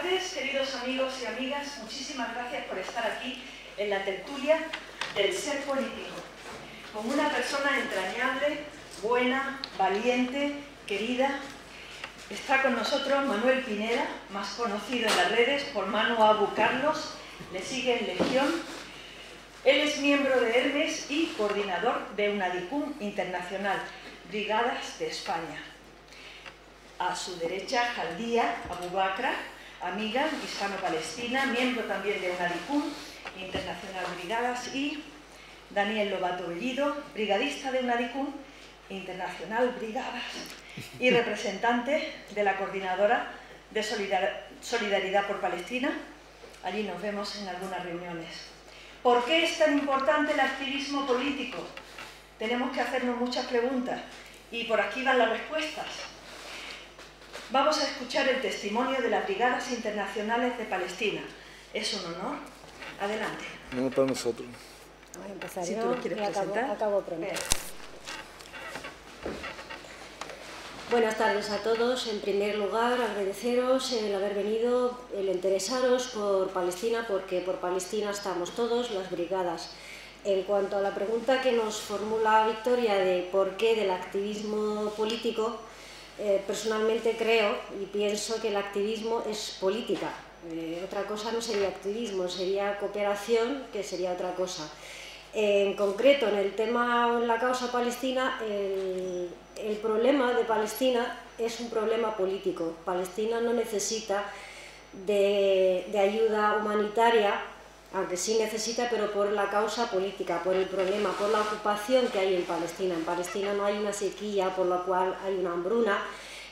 tardes, queridos amigos y amigas. Muchísimas gracias por estar aquí en la tertulia del ser político, con una persona entrañable, buena, valiente, querida. Está con nosotros Manuel Pineda, más conocido en las redes por Manu Abu Carlos, le sigue en Legión. Él es miembro de Hermes y coordinador de UNADICUM Internacional, Brigadas de España. A su derecha, Jaldía Abu Bakra, amiga hispano-palestina, miembro también de UNADICUM Internacional Brigadas, y Daniel Lobato Bellido, brigadista de UNADICUM Internacional Brigadas y representante de la Coordinadora de Solidaridad por Palestina. Allí nos vemos en algunas reuniones. ¿Por qué es tan importante el activismo político? Tenemos que hacernos muchas preguntas y por aquí van las respuestas. Vamos a escuchar el testimonio de las Brigadas Internacionales de Palestina. Es un honor. Adelante. No para nosotros. Voy a empezar Si yo, tú lo quieres presentar. acabo pronto. Bien. Buenas tardes a todos. En primer lugar, agradeceros el haber venido, el interesaros por Palestina, porque por Palestina estamos todos, las brigadas. En cuanto a la pregunta que nos formula Victoria de por qué del activismo político, personalmente creo y pienso que el activismo es política. Otra cosa no sería activismo, sería cooperación, que sería otra cosa. En concreto, en el tema, en la causa palestina, el problema de Palestina es un problema político. Palestina no necesita de ayuda humanitaria, aunque sí necesita, pero por la causa política, por el problema, por la ocupación que hay en Palestina. En Palestina no hay una sequía por la cual hay una hambruna,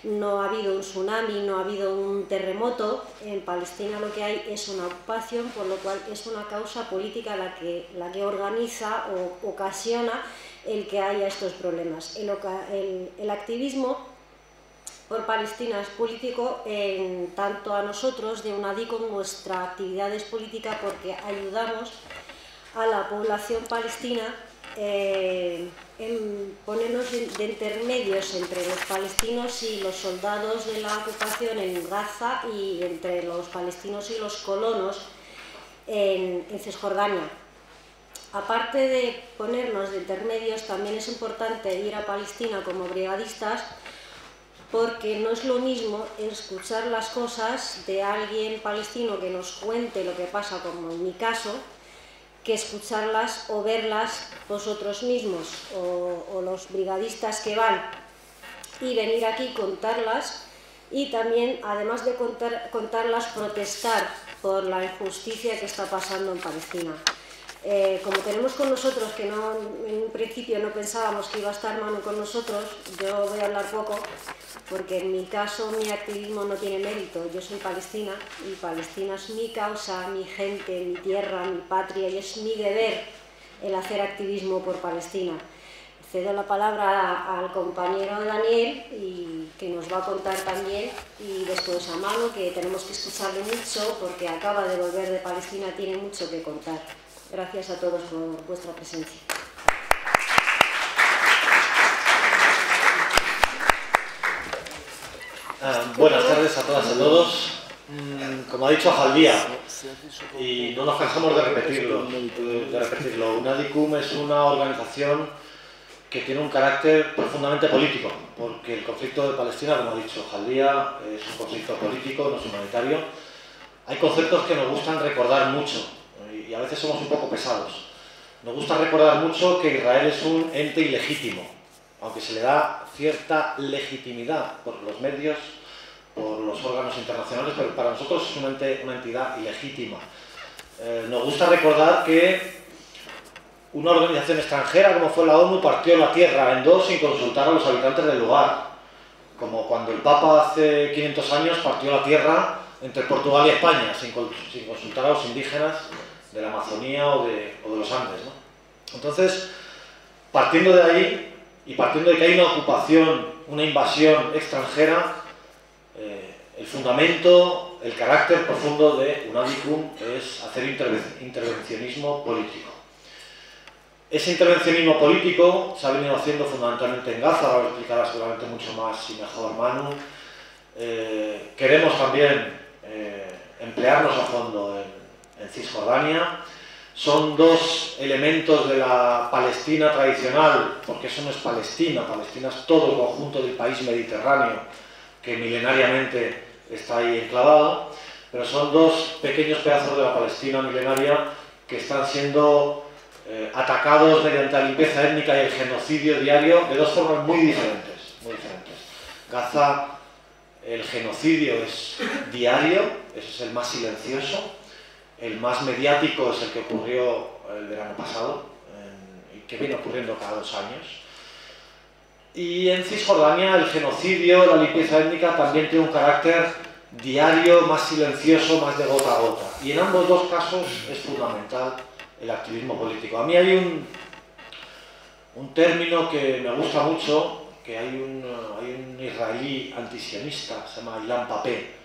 no ha habido un tsunami, no ha habido un terremoto. En Palestina lo que hay es una ocupación, por lo cual es una causa política la que organiza o ocasiona el que haya estos problemas. El activismo por Palestina es político, en tanto a nosotros de UNADICUM nuestra actividad es política porque ayudamos a la población palestina en ponernos de intermedios entre los palestinos y los soldados de la ocupación en Gaza y entre los palestinos y los colonos en Cisjordania. Aparte de ponernos de intermedios, también es importante ir a Palestina como brigadistas, porque no es lo mismo escuchar las cosas de alguien palestino que nos cuente lo que pasa, como en mi caso, que escucharlas o verlas vosotros mismos o los brigadistas que van y venir aquí contarlas, y también, además de contarlas, protestar por la injusticia que está pasando en Palestina. Como tenemos con nosotros, que no, en un principio no pensábamos que iba a estar Manu con nosotros, yo voy a hablar poco, porque en mi caso mi activismo no tiene mérito. Yo soy palestina y Palestina es mi causa, mi gente, mi tierra, mi patria, y es mi deber el hacer activismo por Palestina. Cedo la palabra al compañero Daniel, y que nos va a contar también, y después a Manu, que tenemos que escucharle mucho porque acaba de volver de Palestina, tiene mucho que contar. Gracias a todos por vuestra presencia. Buenas tardes a todas y a todos. Como ha dicho Jaldía, y no nos cansamos de repetirlo, UNADICUM es una organización que tiene un carácter profundamente político, porque el conflicto de Palestina, como ha dicho Jaldía, es un conflicto político, no es humanitario. Hay conceptos que nos gustan recordar mucho, y a veces somos un poco pesados. Nos gusta recordar mucho que Israel es un ente ilegítimo, aunque se le da cierta legitimidad por los medios, por los órganos internacionales, pero para nosotros es una entidad ilegítima. Nos gusta recordar que una organización extranjera como fue la ONU partió la tierra en dos sin consultar a los habitantes del lugar, como cuando el Papa hace 500 años partió la tierra entre Portugal y España sin consultar a los indígenas de la Amazonía o de los Andes, ¿no? Entonces, partiendo de ahí y partiendo de que hay una ocupación, una invasión extranjera, el fundamento, el carácter profundo de UNADICUM es hacer intervencionismo político. Ese intervencionismo político se ha venido haciendo fundamentalmente en Gaza, ahora lo explicará seguramente mucho más y mejor Manu. Queremos también emplearnos a fondo en Cisjordania. Son dos elementos de la Palestina tradicional, porque eso no es Palestina, Palestina es todo el conjunto del país mediterráneo que milenariamente está ahí enclavado, pero son dos pequeños pedazos de la Palestina milenaria que están siendo atacados mediante la limpieza étnica y el genocidio diario de dos formas muy diferentes, muy diferentes. Gaza, el genocidio es diario, ese es el más silencioso. El más mediático es el que ocurrió el verano pasado y que viene ocurriendo cada 2 años. Y en Cisjordania el genocidio, la limpieza étnica también tiene un carácter diario, más silencioso, más de gota a gota. Y en ambos dos casos es fundamental el activismo político. A mí hay un término que me gusta mucho, que hay un israelí antisionista, se llama Ilan Papé.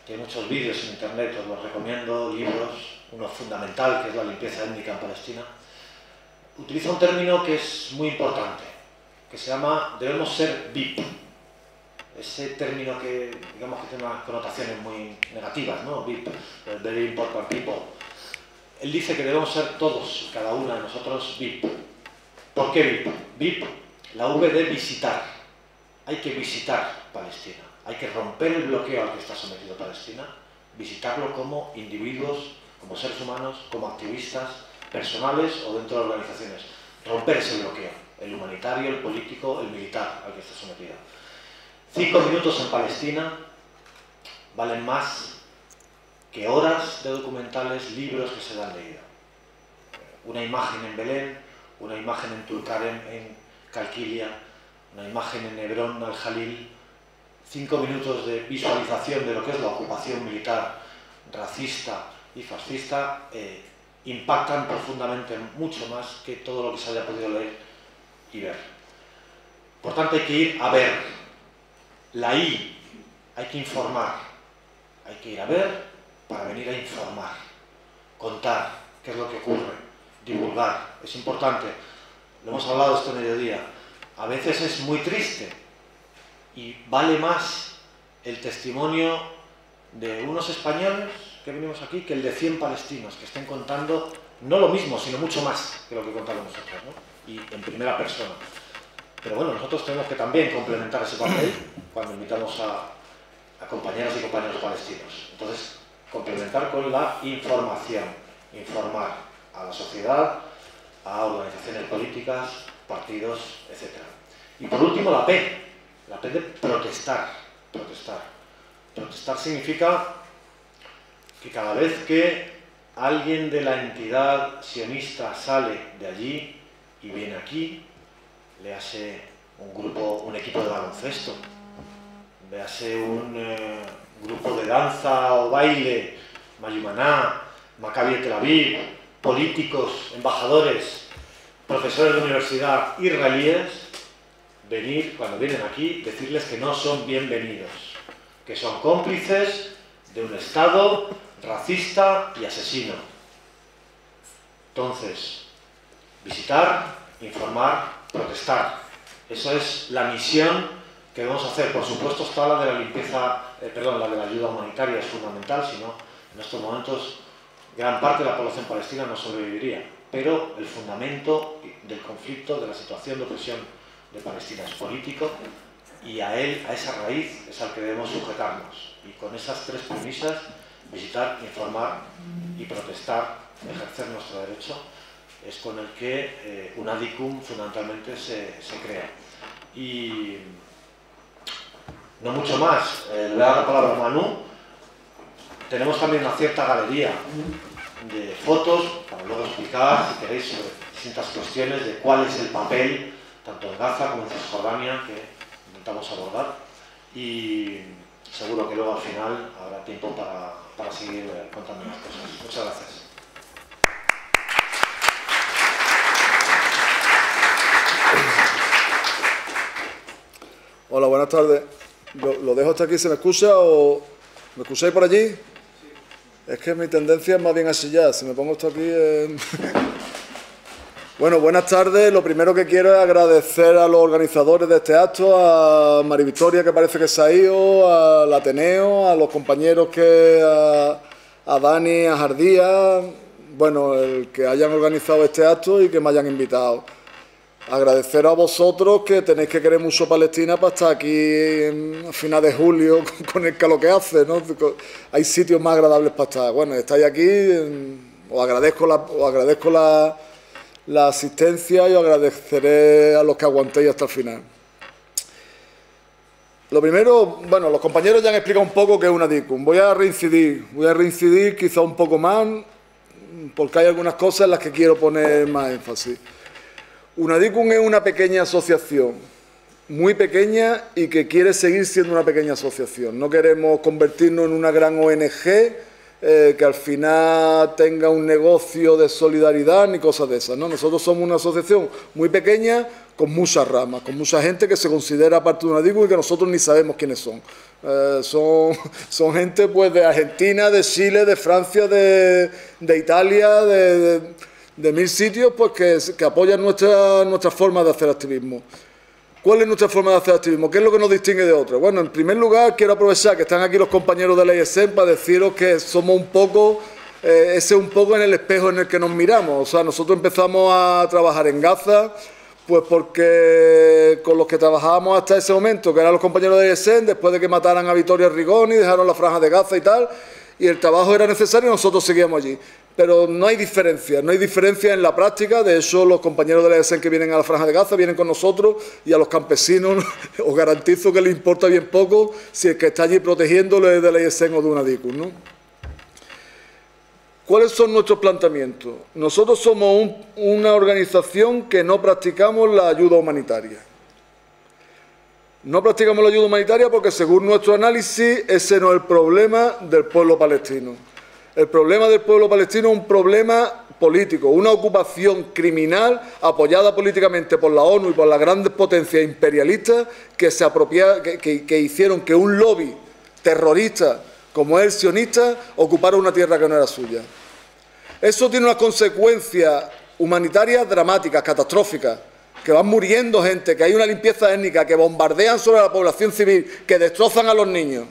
Tiene muchos vídeos en internet, os los recomiendo, libros, uno fundamental que es la limpieza étnica en Palestina. Utiliza un término que es muy importante, que se llama debemos ser VIP. Ese término que digamos que tiene unas connotaciones muy negativas, ¿no? VIP, very important people. Él dice que debemos ser todos, cada uno de nosotros, VIP. ¿Por qué VIP? VIP, la V de visitar. Hay que visitar Palestina. Hay que romper el bloqueo al que está sometido Palestina, visitarlo como individuos, como seres humanos, como activistas personales o dentro de organizaciones. Romper ese bloqueo, el humanitario, el político, el militar al que está sometido. 5 minutos en Palestina valen más que horas de documentales, libros que se han leído. Una imagen en Belén, una imagen en Tulkarem, en Calquilia, una imagen en Hebrón, al-Jalil. 5 minutos de visualización de lo que es la ocupación militar racista y fascista impactan profundamente, mucho más que todo lo que se haya podido leer y ver. Por tanto, hay que ir a ver. La I, hay que informar. Hay que ir a ver para venir a informar, contar qué es lo que ocurre, divulgar. Es importante, lo hemos hablado este mediodía, a veces es muy triste y vale más el testimonio de unos españoles que venimos aquí que el de 100 palestinos que estén contando no lo mismo, sino mucho más que lo que contamos nosotros, ¿no? Y en primera persona. Pero bueno, nosotros tenemos que también complementar ese papel cuando invitamos a compañeras y compañeros palestinos. Entonces, complementar con la información, informar a la sociedad, a organizaciones políticas, partidos, etc. Y por último, la P de protestar. Protestar significa que cada vez que alguien de la entidad sionista sale de allí y viene aquí, léase un equipo de baloncesto, véase un grupo de danza o baile, Mayumaná, Maccabi Tel Aviv, políticos, embajadores, profesores de universidad israelíes, venir, cuando vienen aquí, decirles que no son bienvenidos, que son cómplices de un Estado racista y asesino. Entonces, visitar, informar, protestar. Esa es la misión que debemos hacer. Por supuesto está la de la limpieza, la de la ayuda humanitaria es fundamental, si no, en estos momentos gran parte de la población palestina no sobreviviría. Pero el fundamento del conflicto, de la situación de opresión de Palestina es político y a esa raíz es al que debemos sujetarnos. Y con esas 3 premisas, visitar, informar y protestar, ejercer nuestro derecho, es con el que UNADICUM fundamentalmente se crea. Y no mucho más, le voy a dar la palabra a Manu. Tenemos también una cierta galería de fotos para luego explicar, si queréis, sobre distintas cuestiones de cuál es el papel, tanto en Gaza como en Cisjordania, que intentamos abordar. Y seguro que luego al final habrá tiempo para seguir contando más cosas. Muchas gracias. Hola, buenas tardes. ¿Lo dejo hasta aquí? ¿Se me escucha o me escucháis por allí? Sí. Es que mi tendencia es más bien así ya. Si me pongo hasta aquí... Bueno, buenas tardes. Lo primero que quiero es agradecer a los organizadores de este acto, a Mari Victoria, que parece que se ha ido, al Ateneo, a los compañeros a Dani, a Jardía, bueno, el que hayan organizado este acto y que me hayan invitado. Agradecer a vosotros que tenéis que querer mucho Palestina para estar aquí a final de julio con el calor que hace, ¿no? Hay sitios más agradables para estar. Bueno, estáis aquí, os agradezco la asistencia y os agradeceré a los que aguantéis hasta el final. Lo primero, bueno, los compañeros ya han explicado un poco qué es una DICUM. Voy a reincidir quizá un poco más, porque hay algunas cosas en las que quiero poner más énfasis. Una DICUM es una pequeña asociación, muy pequeña y que quiere seguir siendo una pequeña asociación. No queremos convertirnos en una gran ONG que al final tenga un negocio de solidaridad ni cosas de esas, ¿no? Nosotros somos una asociación muy pequeña con muchas ramas, con mucha gente que se considera parte de una DICUM y que nosotros ni sabemos quiénes son. Son gente pues de Argentina, de Chile, de Francia, de Italia, de mil sitios pues que apoyan nuestra forma de hacer activismo. ¿Cuál es nuestra forma de hacer activismo? ¿Qué es lo que nos distingue de otros? Bueno, en primer lugar, quiero aprovechar que están aquí los compañeros de la ISEM para deciros que somos un poco, ese un poco en el espejo en el que nos miramos. O sea, nosotros empezamos a trabajar en Gaza, pues porque con los que trabajábamos hasta ese momento, que eran los compañeros de la ISEM, después de que mataran a Vittorio Arrigoni, dejaron la franja de Gaza y tal, y el trabajo era necesario y nosotros seguíamos allí. Pero no hay diferencia en la práctica. De hecho, los compañeros de la ISEM que vienen a la Franja de Gaza vienen con nosotros y a los campesinos os garantizo que les importa bien poco si el que está allí protegiéndolo es de la ISEM o de una DICUM, ¿no? ¿Cuáles son nuestros planteamientos? Nosotros somos una organización que no practicamos la ayuda humanitaria. No practicamos la ayuda humanitaria porque, según nuestro análisis, ese no es el problema del pueblo palestino. El problema del pueblo palestino es un problema político, una ocupación criminal apoyada políticamente por la ONU y por las grandes potencias imperialistas que hicieron que un lobby terrorista como es el sionista ocupara una tierra que no era suya. Eso tiene unas consecuencias humanitarias dramáticas, catastróficas, que van muriendo gente, que hay una limpieza étnica, que bombardean sobre la población civil, que destrozan a los niños,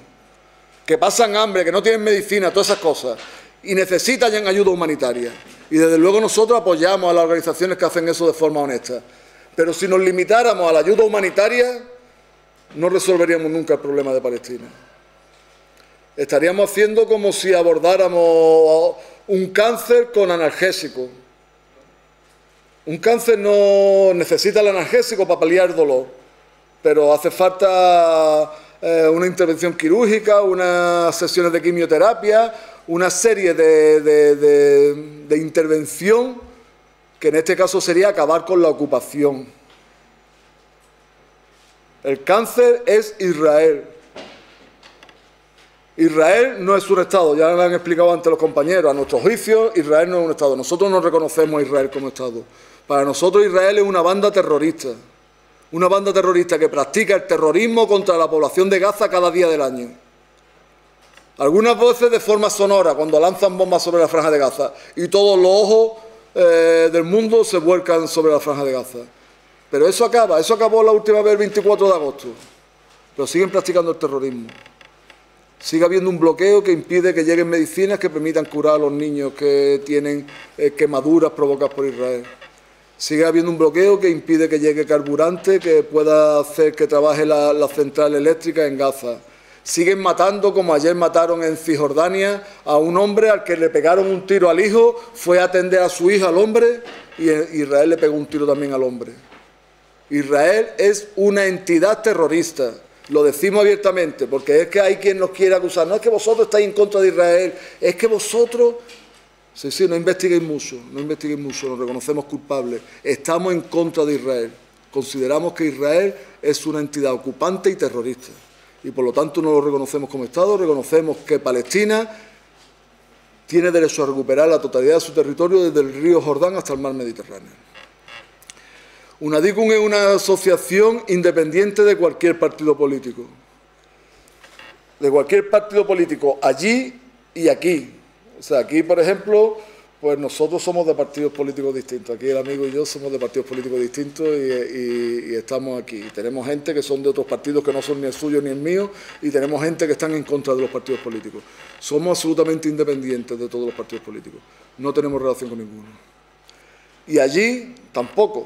que pasan hambre, que no tienen medicina, todas esas cosas, y necesitan ayuda humanitaria. Y desde luego nosotros apoyamos a las organizaciones que hacen eso de forma honesta. Pero si nos limitáramos a la ayuda humanitaria, no resolveríamos nunca el problema de Palestina. Estaríamos haciendo como si abordáramos un cáncer con analgésico. Un cáncer no necesita el analgésico para paliar el dolor, pero hace falta una intervención quirúrgica, unas sesiones de quimioterapia, una serie de intervención que en este caso sería acabar con la ocupación. El cáncer es Israel. Israel no es un Estado, ya lo han explicado antes los compañeros. A nuestro juicio, Israel no es un Estado. Nosotros no reconocemos a Israel como Estado. Para nosotros Israel es una banda terrorista. Una banda terrorista que practica el terrorismo contra la población de Gaza cada día del año. Algunas veces de forma sonora, cuando lanzan bombas sobre la Franja de Gaza. Y todos los ojos del mundo se vuelcan sobre la Franja de Gaza. Pero eso acabó la última vez el 24 de agosto. Pero siguen practicando el terrorismo. Sigue habiendo un bloqueo que impide que lleguen medicinas que permitan curar a los niños que tienen quemaduras provocadas por Israel. Sigue habiendo un bloqueo que impide que llegue carburante que pueda hacer que trabaje la central eléctrica en Gaza. Siguen matando, como ayer mataron en Cisjordania, a un hombre al que le pegaron un tiro al hijo, fue a atender a su hija al hombre y Israel le pegó un tiro también al hombre. Israel es una entidad terrorista. Lo decimos abiertamente, porque es que hay quien nos quiere acusar. No es que vosotros estáis en contra de Israel, es que vosotros... Sí, no investiguéis mucho, nos reconocemos culpables. Estamos en contra de Israel. Consideramos que Israel es una entidad ocupante y terrorista. Y por lo tanto no lo reconocemos como Estado, reconocemos que Palestina tiene derecho a recuperar la totalidad de su territorio desde el río Jordán hasta el mar Mediterráneo. Una DICUM es una asociación independiente de cualquier partido político. De cualquier partido político, allí y aquí. O sea, aquí, por ejemplo, Pues nosotros somos de partidos políticos distintos. Aquí el amigo y yo somos de partidos políticos distintos y estamos aquí. Tenemos gente que son de otros partidos que no son ni el suyo ni el mío y tenemos gente que están en contra de los partidos políticos. Somos absolutamente independientes de todos los partidos políticos. No tenemos relación con ninguno. Y allí tampoco.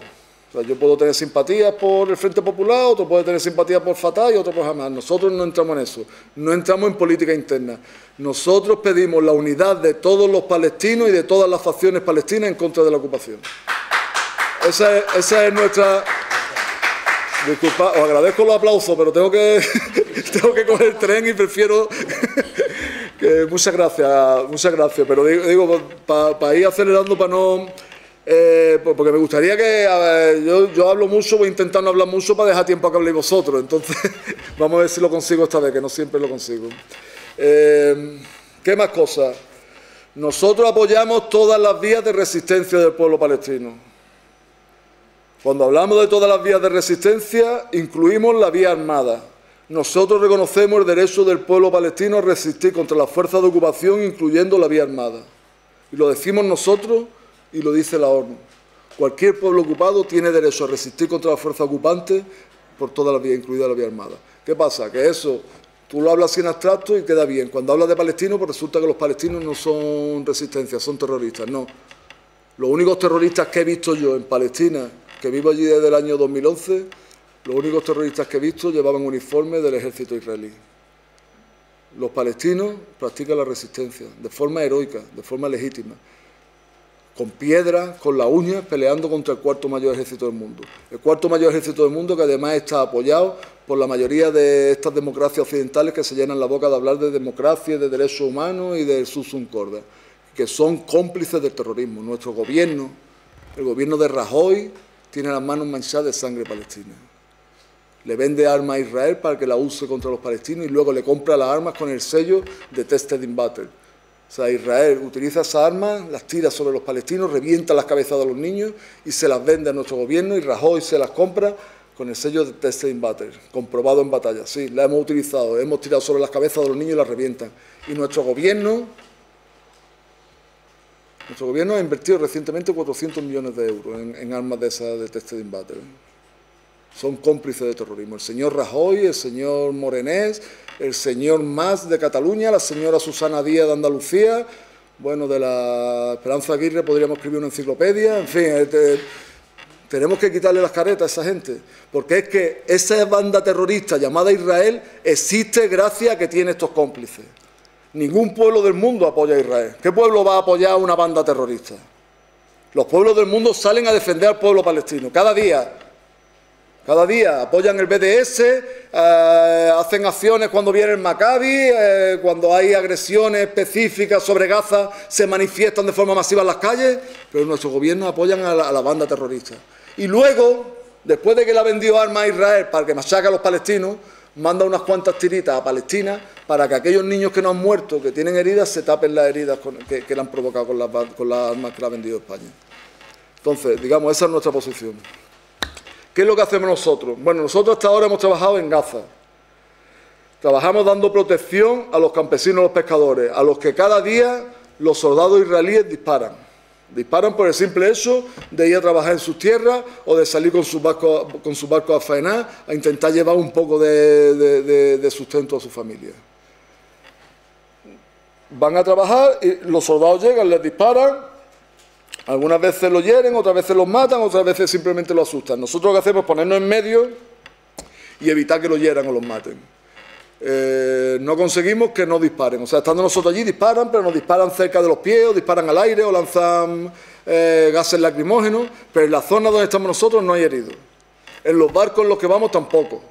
O sea, yo puedo tener simpatías por el Frente Popular, otro puede tener simpatías por Fatah y otro por Hamas. Nosotros no entramos en eso, no entramos en política interna. Nosotros pedimos la unidad de todos los palestinos y de todas las facciones palestinas en contra de la ocupación. Esa es nuestra... Disculpa, os agradezco los aplausos, pero tengo que coger el tren y prefiero... Muchas gracias, pero digo para ir acelerando, para no... porque me gustaría que... yo hablo mucho, voy a intentar no hablar mucho para dejar tiempo a que habléis vosotros. Entonces, vamos a ver si lo consigo esta vez, que no siempre lo consigo. ¿Qué más cosas? Nosotros apoyamos todas las vías de resistencia del pueblo palestino. Cuando hablamos de todas las vías de resistencia, incluimos la vía armada. Nosotros reconocemos el derecho del pueblo palestino a resistir contra las fuerzas de ocupación, incluyendo la vía armada. Y lo decimos nosotros y lo dice la ONU. Cualquier pueblo ocupado tiene derecho a resistir contra las fuerzas ocupantes por todas las vías, incluida la vía armada. ¿Qué pasa? Que eso tú lo hablas en abstracto y queda bien. Cuando hablas de palestinos, pues resulta que los palestinos no son resistencia, son terroristas. No. Los únicos terroristas que he visto yo en Palestina, que vivo allí desde el año 2011, los únicos terroristas que he visto llevaban uniforme del ejército israelí. Los palestinos practican la resistencia de forma heroica, de forma legítima, con piedras, con las uñas, peleando contra el cuarto mayor ejército del mundo. El cuarto mayor ejército del mundo que además está apoyado por la mayoría de estas democracias occidentales que se llenan la boca de hablar de democracia, de derechos humanos y del susum corda, que son cómplices del terrorismo. Nuestro gobierno, el gobierno de Rajoy, tiene las manos manchadas de sangre palestina. Le vende armas a Israel para que la use contra los palestinos y luego le compra las armas con el sello de Tested in Battle. O sea, Israel utiliza esas armas, las tira sobre los palestinos, revienta las cabezas de los niños y se las vende a nuestro gobierno y Rajoy se las compra con el sello de Tested in Battle, comprobado en batalla. Sí, la hemos utilizado, hemos tirado sobre las cabezas de los niños y las revientan. Y nuestro gobierno ha invertido recientemente 400 millones de euros en armas de esas de Tested in Battle. Son cómplices de terrorismo. El señor Rajoy, el señor Morenés, el señor Mas de Cataluña, la señora Susana Díaz de Andalucía, bueno, de la Esperanza Aguirre podríamos escribir una enciclopedia, en fin, tenemos que quitarle las caretas a esa gente, porque es que esa banda terrorista llamada Israel existe gracias a que tiene estos cómplices. Ningún pueblo del mundo apoya a Israel. ¿Qué pueblo va a apoyar a una banda terrorista? Los pueblos del mundo salen a defender al pueblo palestino, cada día apoyan el BDS, hacen acciones cuando viene el Maccabi, cuando hay agresiones específicas sobre Gaza, se manifiestan de forma masiva en las calles, pero nuestros gobiernos apoyan a la banda terrorista. Y luego, después de que le ha vendido armas a Israel para que machaque a los palestinos, manda unas cuantas tiritas a Palestina para que aquellos niños que no han muerto, que tienen heridas, se tapen las heridas que le han provocado con las armas que le ha vendido España. Entonces, digamos, esa es nuestra posición. ¿Qué es lo que hacemos nosotros? Bueno, nosotros hasta ahora hemos trabajado en Gaza. Trabajamos dando protección a los campesinos y los pescadores, a los que cada día los soldados israelíes disparan. Disparan por el simple hecho de ir a trabajar en sus tierras o de salir con sus barcos a faenar, a intentar llevar un poco de sustento a su familia. Van a trabajar y los soldados llegan, les disparan. Algunas veces lo hieren, otras veces los matan, otras veces simplemente lo asustan. Nosotros lo que hacemos es ponernos en medio y evitar que lo hieran o los maten. No conseguimos que no disparen. O sea, estando nosotros allí disparan, pero nos disparan cerca de los pies, o disparan al aire, o lanzan gases lacrimógenos, pero en la zona donde estamos nosotros no hay heridos. En los barcos en los que vamos tampoco.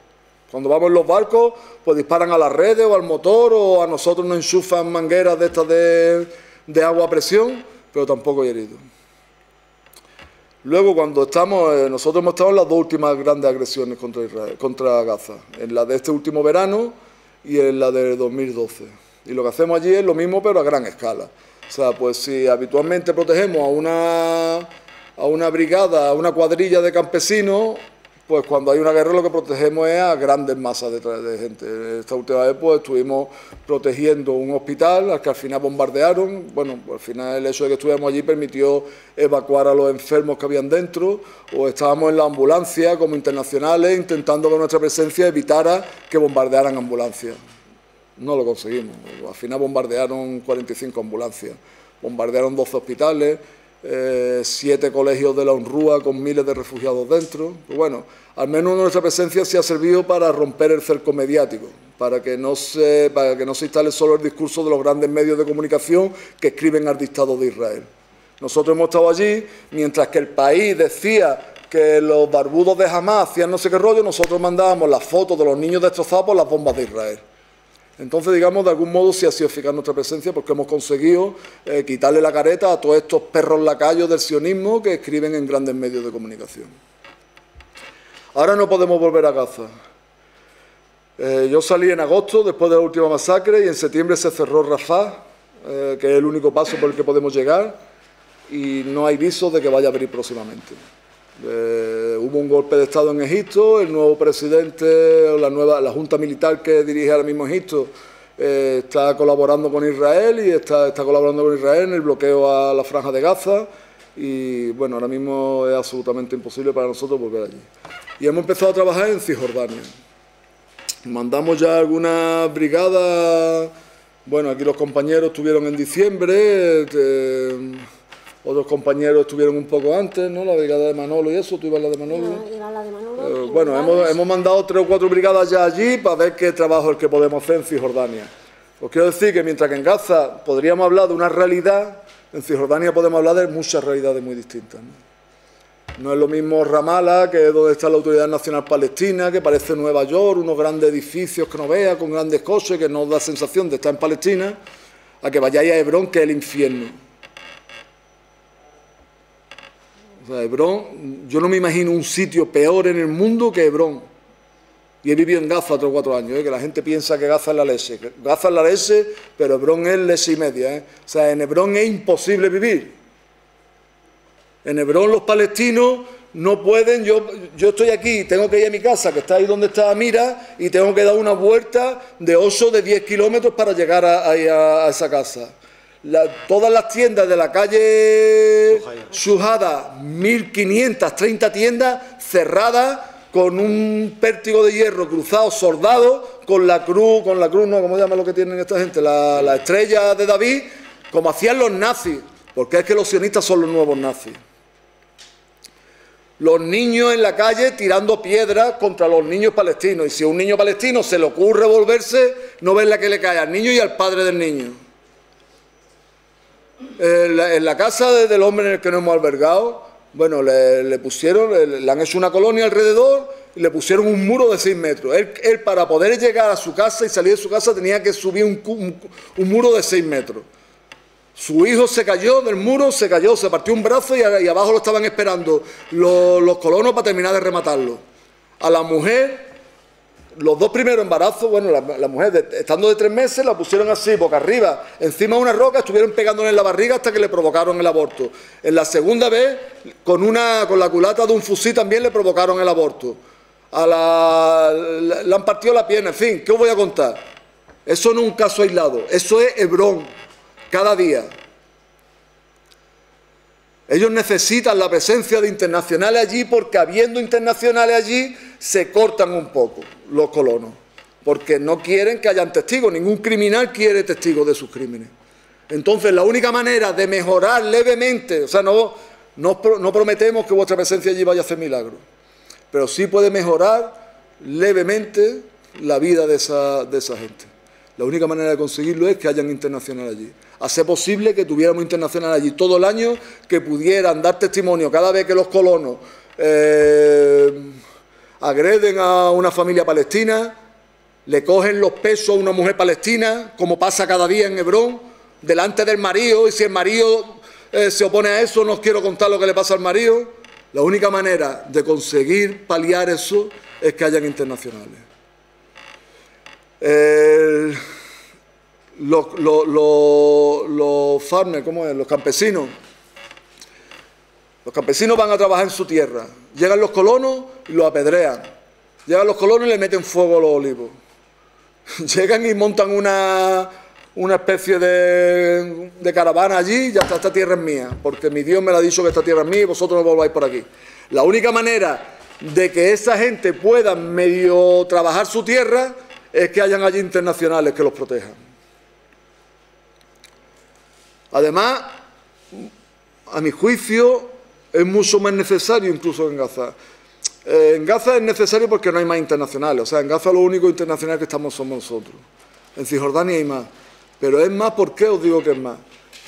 Cuando vamos en los barcos, pues disparan a las redes o al motor, o a nosotros nos enchufan mangueras de estas de agua a presión, pero tampoco hay heridos. Luego, cuando nosotros hemos estado en las dos últimas grandes agresiones contra Gaza, en la de este último verano y en la de 2012. Y lo que hacemos allí es lo mismo, pero a gran escala. O sea, pues si habitualmente protegemos a una brigada, a una cuadrilla de campesinos, pues cuando hay una guerra lo que protegemos es a grandes masas de gente. Esta última vez pues estuvimos protegiendo un hospital al que al final bombardearon. Bueno, al final el hecho de que estuviéramos allí permitió evacuar a los enfermos que habían dentro, o estábamos en la ambulancia como internacionales intentando que nuestra presencia evitara que bombardearan ambulancias. No lo conseguimos. Al final bombardearon 45 ambulancias, bombardearon 12 hospitales, 7 colegios de la UNRWA con miles de refugiados dentro. Pues bueno, al menos nuestra presencia sí ha servido para romper el cerco mediático, para que no se instale solo el discurso de los grandes medios de comunicación que escriben al dictado de Israel. Nosotros hemos estado allí, mientras que el país decía que los barbudos de Hamas hacían no sé qué rollo, nosotros mandábamos las fotos de los niños destrozados por las bombas de Israel. Entonces, digamos, de algún modo sí ha sido eficaz nuestra presencia porque hemos conseguido quitarle la careta a todos estos perros lacayos del sionismo que escriben en grandes medios de comunicación. Ahora no podemos volver a Gaza. Yo salí en agosto, después de la última masacre, y en septiembre se cerró Rafah, que es el único paso por el que podemos llegar, y no hay visos de que vaya a abrir próximamente. Hubo un golpe de Estado en Egipto, el nuevo presidente, la junta militar que dirige ahora mismo Egipto está colaborando con Israel y está colaborando con Israel en el bloqueo a la Franja de Gaza, y bueno, ahora mismo es absolutamente imposible para nosotros volver allí. Y hemos empezado a trabajar en Cisjordania. Mandamos ya algunas brigadas, bueno, aquí los compañeros estuvieron en diciembre, otros compañeros estuvieron un poco antes, ¿no? La brigada de Manolo y eso, ¿tú ibas a la de Manolo? No, iba a la de Manolo. Bueno, hemos mandado 3 o 4 brigadas ya allí para ver qué trabajo es el que podemos hacer en Cisjordania. Os quiero decir que mientras que en Gaza podríamos hablar de una realidad, en Cisjordania podemos hablar de muchas realidades muy distintas, ¿no? Es lo mismo Ramallah, que es donde está la Autoridad Nacional Palestina, que parece Nueva York, unos grandes edificios que no veas, con grandes coches, que nos da sensación de estar en Palestina, a que vayáis a Hebrón, que es el infierno. O sea, Hebrón, yo no me imagino un sitio peor en el mundo que Hebrón. Y he vivido en Gaza 3 o 4 años, que la gente piensa que Gaza es la leche. Gaza es la leche, pero Hebrón es leche y media. O sea, en Hebrón es imposible vivir. En Hebrón los palestinos no pueden, yo estoy aquí, tengo que ir a mi casa, que está ahí donde está Amira, y tengo que dar una vuelta de 8 o de 10 kilómetros para llegar a esa casa. Todas las tiendas de la calle Shuhada, 1530 tiendas cerradas con un pértigo de hierro cruzado, soldados, con la cruz, no, ¿cómo llama lo que tienen esta gente? La estrella de David, como hacían los nazis, porque es que los sionistas son los nuevos nazis. Los niños en la calle tirando piedras contra los niños palestinos, y si a un niño palestino se le ocurre volverse, no ven la que le cae al niño y al padre del niño. En la casa del hombre en el que nos hemos albergado, bueno, le han hecho una colonia alrededor y le pusieron un muro de 6 metros. Él para poder llegar a su casa y salir de su casa tenía que subir un muro de 6 metros. Su hijo se cayó del muro, se partió un brazo y abajo lo estaban esperando los colonos para terminar de rematarlo. A la mujer, los 2 primeros embarazos, bueno, la mujer estando de 3 meses la pusieron así, boca arriba, encima de una roca, estuvieron pegándole en la barriga hasta que le provocaron el aborto. En la segunda vez, con la culata de un fusil también le provocaron el aborto. Le han partido la pierna, en fin, ¿qué os voy a contar? Eso no es un caso aislado, eso es Hebrón, cada día. Ellos necesitan la presencia de internacionales allí porque habiendo internacionales allí se cortan un poco los colonos, porque no quieren que hayan testigos, ningún criminal quiere testigos de sus crímenes. Entonces la única manera de mejorar levemente, o sea, no prometemos que vuestra presencia allí vaya a hacer milagros, pero sí puede mejorar levemente la vida de esa gente. La única manera de conseguirlo es que hayan internacionales allí. Hacer posible que tuviéramos internacionales allí todo el año, que pudieran dar testimonio cada vez que los colonos agreden a una familia palestina, le cogen los pesos a una mujer palestina, como pasa cada día en Hebrón, delante del marido, y si el marido se opone a eso, no os quiero contar lo que le pasa al marido. La única manera de conseguir paliar eso es que hayan internacionales. Los farmers, ¿cómo es? Los campesinos, Los campesinos van a trabajar en su tierra. Llegan los colonos y los apedrean. Llegan los colonos y le meten fuego a los olivos. Llegan y montan una especie de caravana allí y ya está, esta tierra es mía, porque mi Dios me la ha dicho que esta tierra es mía y vosotros no volváis por aquí. La única manera de que esa gente pueda medio trabajar su tierra es que hayan allí internacionales que los protejan. Además, a mi juicio, es mucho más necesario incluso en Gaza. En Gaza es necesario porque no hay más internacionales. O sea, en Gaza lo único internacional que estamos somos nosotros. En Cisjordania hay más. Pero es más, ¿por qué os digo que es más?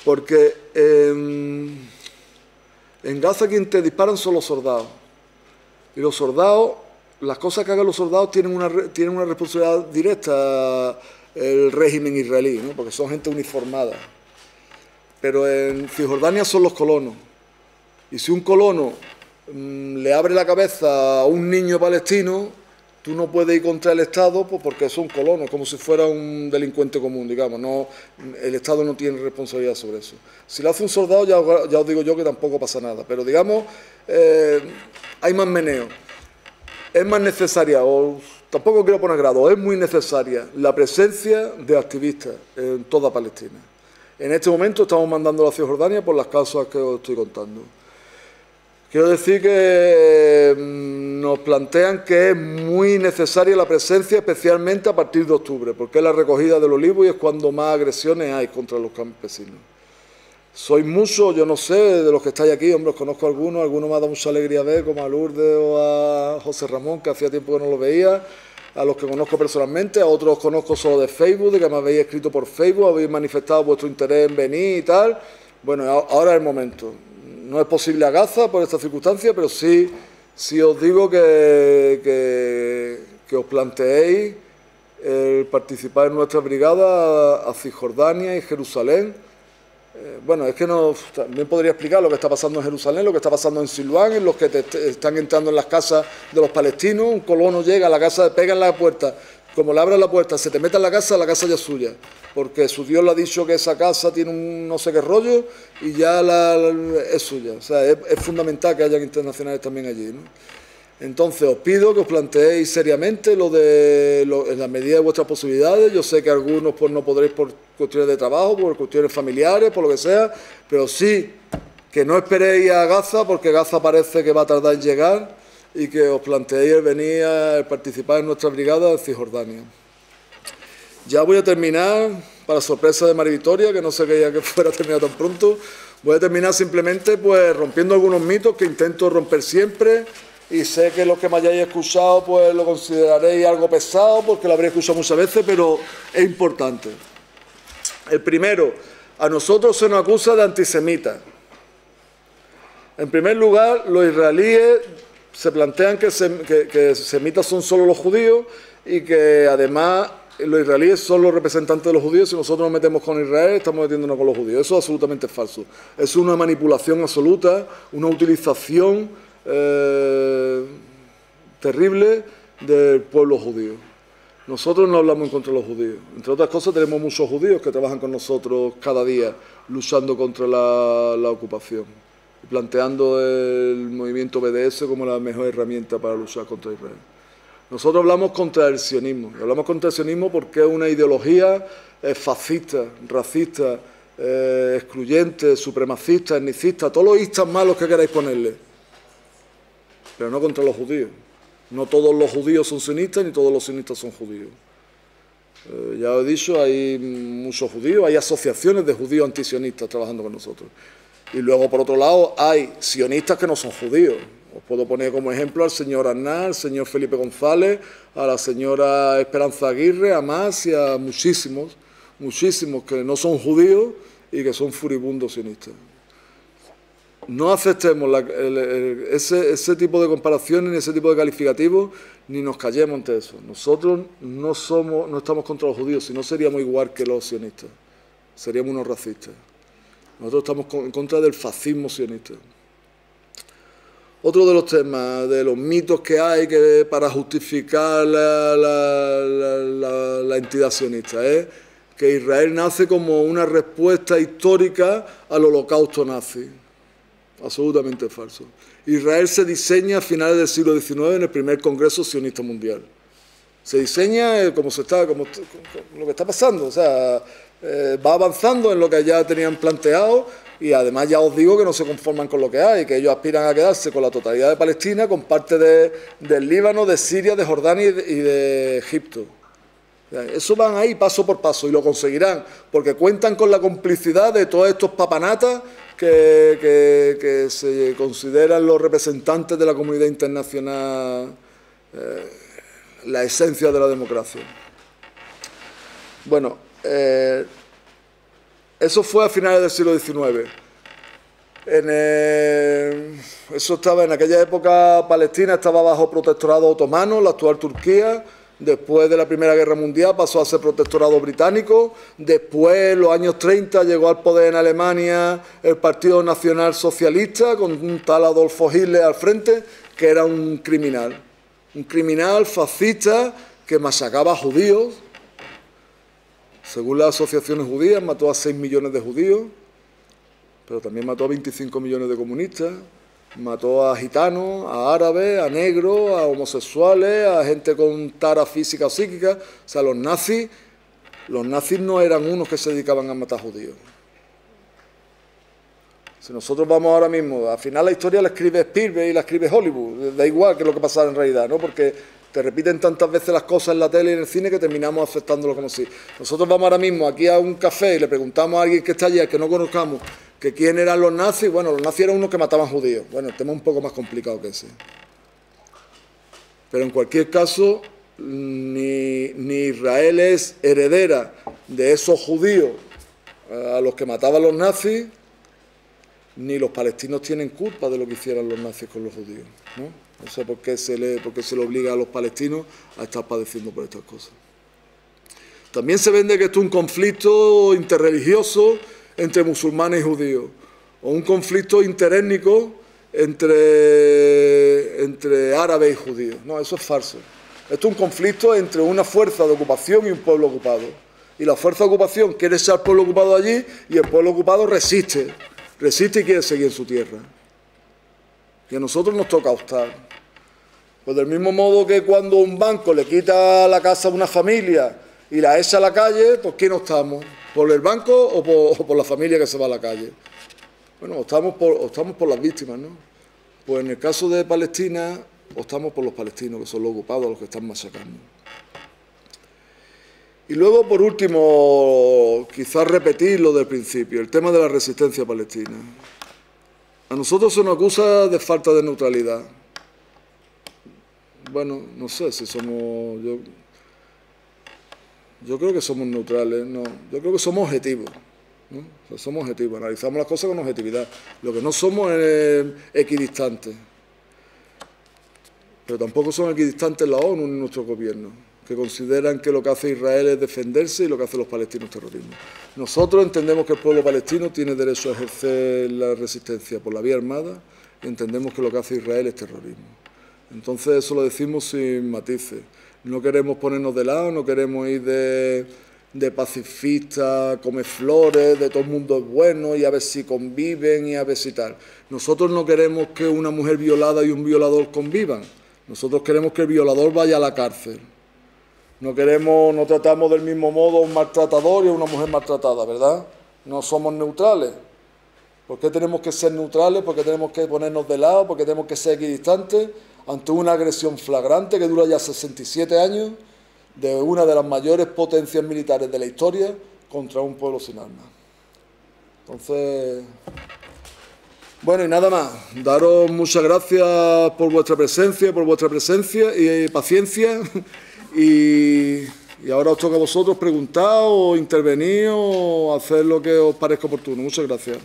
Porque en Gaza quien te disparan son los soldados. Y los soldados, las cosas que hagan los soldados tienen una responsabilidad directa el régimen israelí, ¿no? Porque son gente uniformada. Pero en Cisjordania son los colonos. Y si un colono le abre la cabeza a un niño palestino, tú no puedes ir contra el Estado pues porque es un colono, como si fuera un delincuente común, digamos. No, el Estado no tiene responsabilidad sobre eso. Si lo hace un soldado, ya os digo yo que tampoco pasa nada. Pero digamos, hay más meneo. Es más necesaria, o tampoco quiero poner grado, es muy necesaria la presencia de activistas en toda Palestina. En este momento estamos mandando a Cisjordania por las causas que os estoy contando. Quiero decir que nos plantean que es muy necesaria la presencia, especialmente a partir de octubre, porque es la recogida del olivo y es cuando más agresiones hay contra los campesinos. Sois muchos, yo no sé, de los que estáis aquí, hombre, os conozco a algunos me ha dado mucha alegría ver, como a Lourdes o a José Ramón, que hacía tiempo que no lo veía, a los que conozco personalmente, a otros os conozco solo de Facebook, de que me habéis escrito por Facebook, habéis manifestado vuestro interés en venir y tal. Bueno, ahora es el momento. No es posible a Gaza por esta circunstancia, pero sí os digo que os planteéis el participar en nuestra brigada a Cisjordania y Jerusalén. Bueno, es que también podría explicar lo que está pasando en Jerusalén, lo que está pasando en Silván, en los que están entrando en las casas de los palestinos. Un colono llega a la casa, pega en la puerta, como le abren la puerta, se te mete en la casa ya es suya, porque su Dios le ha dicho que esa casa tiene un no sé qué rollo y ya es suya. O sea, es fundamental que hayan internacionales también allí, ¿no? Entonces os pido que os planteéis seriamente en la medida de vuestras posibilidades. Yo sé que algunos pues no podréis por cuestiones de trabajo, por cuestiones familiares, por lo que sea, pero sí que no esperéis a Gaza, porque Gaza parece que va a tardar en llegar, y que os planteéis el venir a participar en nuestra brigada de Cisjordania. Ya voy a terminar, para sorpresa de María Victoria, que no se creía que fuera a terminar tan pronto. Voy a terminar simplemente pues rompiendo algunos mitos que intento romper siempre, y sé que los que me hayáis escuchado pues lo consideraréis algo pesado porque lo habréis escuchado muchas veces, pero es importante. El primero, a nosotros se nos acusa de antisemitas. En primer lugar, los israelíes se plantean que semitas son solo los judíos y que además los israelíes son los representantes de los judíos. Si nosotros nos metemos con Israel, estamos metiéndonos con los judíos. Eso es absolutamente falso. Es una manipulación absoluta, una utilización terrible del pueblo judío. Nosotros no hablamos en contra de los judíos. Entre otras cosas, tenemos muchos judíos que trabajan con nosotros cada día luchando contra la ocupación, planteando el movimiento BDS como la mejor herramienta para luchar contra Israel. Nosotros hablamos contra el sionismo. Hablamos contra el sionismo porque es una ideología fascista, racista, excluyente, supremacista, etnicista, todos los istas malos que queráis ponerle, pero no contra los judíos. No todos los judíos son sionistas, ni todos los sionistas son judíos. Ya os he dicho, hay muchos judíos, hay asociaciones de judíos antisionistas trabajando con nosotros. Y luego, por otro lado, hay sionistas que no son judíos. Os puedo poner como ejemplo al señor Arnal, al señor Felipe González, a la señora Esperanza Aguirre, a más y a muchísimos que no son judíos y que son furibundos sionistas. No aceptemos ese tipo de comparaciones, ni ese tipo de calificativos, ni nos callemos ante eso. Nosotros no estamos contra los judíos, si no seríamos igual que los sionistas. Seríamos unos racistas. Nosotros estamos en contra del fascismo sionista. Otro de los temas, de los mitos que hay para justificar la entidad sionista, es que Israel nace como una respuesta histórica al holocausto nazi. absolutamente falso. Israel se diseña a finales del siglo XIX en el primer Congreso Sionista Mundial. Se diseña como lo que está pasando, o sea, va avanzando en lo que ya tenían planteado y además ya os digo que no se conforman con lo que hay, que ellos aspiran a quedarse con la totalidad de Palestina, con parte del Líbano, de Siria, de Jordania y de Egipto. Eso van ahí paso por paso y lo conseguirán, porque cuentan con la complicidad de todos estos papanatas que se consideran los representantes de la comunidad internacional, la esencia de la democracia. Bueno, eso fue a finales del siglo XIX. Eso estaba en aquella época. Palestina estaba bajo protectorado otomano, la actual Turquía. Después de la Primera Guerra Mundial pasó a ser protectorado británico. Después, en los años 30, llegó al poder en Alemania el Partido Nacional Socialista, con un tal Adolfo Hitler al frente, que era un criminal fascista que masacraba a judíos. Según las asociaciones judías, mató a 6 millones de judíos, pero también mató a 25 millones de comunistas. Mató a gitanos, a árabes, a negros, a homosexuales, a gente con tara física o psíquica. O sea, los nazis no eran unos que se dedicaban a matar judíos. Si nosotros vamos ahora mismo, al final la historia la escribe Spielberg y la escribe Hollywood, da igual que lo que pasara en realidad, ¿no? Porque te repiten tantas veces las cosas en la tele y en el cine que terminamos aceptándolo como si. Nosotros vamos ahora mismo aquí a un café y le preguntamos a alguien que está allí, al que no conozcamos, que quién eran los nazis. Bueno, los nazis eran unos que mataban judíos. Bueno, el tema es un poco más complicado que ese. Pero en cualquier caso, ni Israel es heredera de esos judíos a los que mataban los nazis, ni los palestinos tienen culpa de lo que hicieran los nazis con los judíos, ¿no? No sé por qué se le obliga a los palestinos a estar padeciendo por estas cosas. También se vende que esto es un conflicto interreligioso entre musulmanes y judíos, o un conflicto interétnico entre árabes y judíos. No, eso es falso. Esto es un conflicto entre una fuerza de ocupación y un pueblo ocupado. Y la fuerza de ocupación quiere ser al pueblo ocupado allí y el pueblo ocupado resiste y quiere seguir en su tierra. Y a nosotros nos toca optar. Pues del mismo modo que cuando un banco le quita la casa a una familia y la echa a la calle, ¿por quién optamos? ¿Por el banco o por la familia que se va a la calle? Bueno, optamos por las víctimas, ¿no? Pues en el caso de Palestina, optamos por los palestinos, que son los ocupados, los que están masacrando. Y luego, por último, quizás repetir lo del principio, el tema de la resistencia palestina. A nosotros se nos acusa de falta de neutralidad. Bueno, no sé si somos... Yo creo que somos neutrales, no. Yo creo que somos objetivos, ¿no? O sea, somos objetivos, analizamos las cosas con objetividad. Lo que no somos es equidistantes. Pero tampoco son equidistantes la ONU ni nuestro gobierno, que consideran que lo que hace Israel es defenderse y lo que hacen los palestinos terrorismo. Nosotros entendemos que el pueblo palestino tiene derecho a ejercer la resistencia por la vía armada y entendemos que lo que hace Israel es terrorismo. Entonces eso lo decimos sin matices. No queremos ponernos de lado, no queremos ir de pacifistas, comer flores, de todo el mundo es bueno y a ver si conviven y a ver si tal. Nosotros no queremos que una mujer violada y un violador convivan. Nosotros queremos que el violador vaya a la cárcel. No tratamos del mismo modo a un maltratador y a una mujer maltratada, ¿verdad? No somos neutrales. ¿Por qué tenemos que ser neutrales? ¿Por qué tenemos que ponernos de lado? ¿Por qué tenemos que ser equidistantes ante una agresión flagrante que dura ya 67 años de una de las mayores potencias militares de la historia contra un pueblo sin armas? Entonces, bueno, y nada más. Daros muchas gracias por vuestra presencia y paciencia. Y ahora os toca a vosotros preguntar o intervenir o hacer lo que os parezca oportuno. Muchas gracias.